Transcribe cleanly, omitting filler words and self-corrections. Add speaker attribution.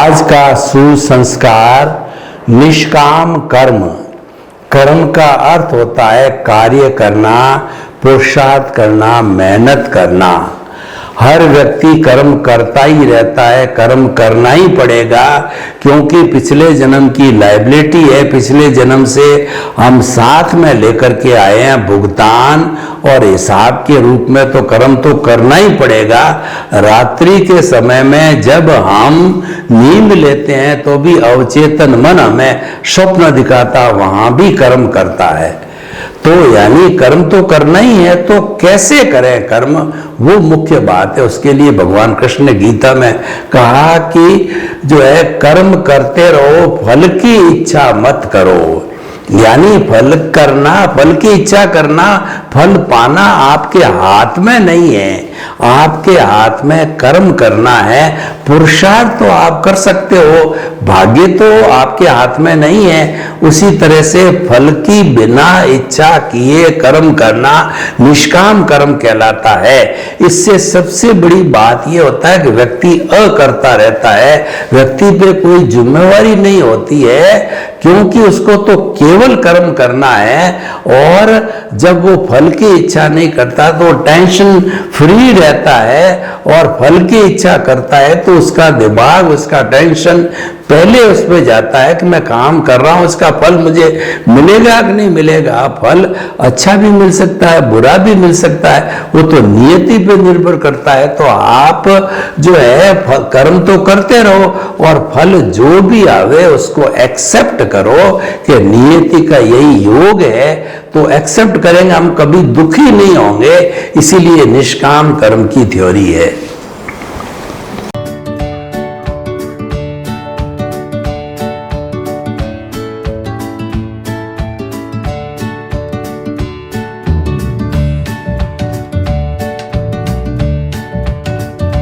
Speaker 1: आज का सुसंस्कार निष्काम कर्म। कर्म का अर्थ होता है कार्य करना, पुरुषार्थ करना, मेहनत करना। हर व्यक्ति कर्म करता ही रहता है, कर्म करना ही पड़ेगा, क्योंकि पिछले जन्म की लायबिलिटी है। पिछले जन्म से हम साथ में लेकर के आए हैं भुगतान और हिसाब के रूप में, तो कर्म तो करना ही पड़ेगा। रात्रि के समय में जब हम नींद लेते हैं तो भी अवचेतन मन हमें स्वप्न दिखाता, वहां भी कर्म करता है। तो यानी कर्म तो करना ही है, तो कैसे करें कर्म, वो मुख्य बात है। उसके लिए भगवान कृष्ण ने गीता में कहा कि जो है कर्म करते रहो, फल की इच्छा मत करो। यानी फल करना, फल की इच्छा करना, फल पाना आपके हाथ में नहीं है। आपके हाथ में कर्म करना है। पुरुषार्थ तो आप कर सकते हो, भाग्य तो आपके हाथ में नहीं है। उसी तरह से फल की बिना इच्छा किए कर्म करना निष्काम कर्म कहलाता है। इससे सबसे बड़ी बात यह होता है कि व्यक्ति अकर्ता रहता है, व्यक्ति पे कोई जिम्मेवारी नहीं होती है, क्योंकि उसको तो केवल कर्म करना है। और जब वो फल की इच्छा नहीं करता तो टेंशन फ्री रहता है, और फल की इच्छा करता है तो उसका दिमाग, उसका टेंशन पहले उस पर जाता है कि मैं काम कर रहा हूं, इसका फल मुझे मिलेगा कि नहीं मिलेगा। फल अच्छा भी मिल सकता है, बुरा भी मिल सकता है, वो तो नियति पे निर्भर करता है। तो आप जो है कर्म तो करते रहो, और फल जो भी आवे उसको एक्सेप्ट करो कि नियति का यही योग है, तो एक्सेप्ट करेंगे, हम कभी दुखी नहीं होंगे। इसीलिए निष्काम कर्म की थ्योरी है।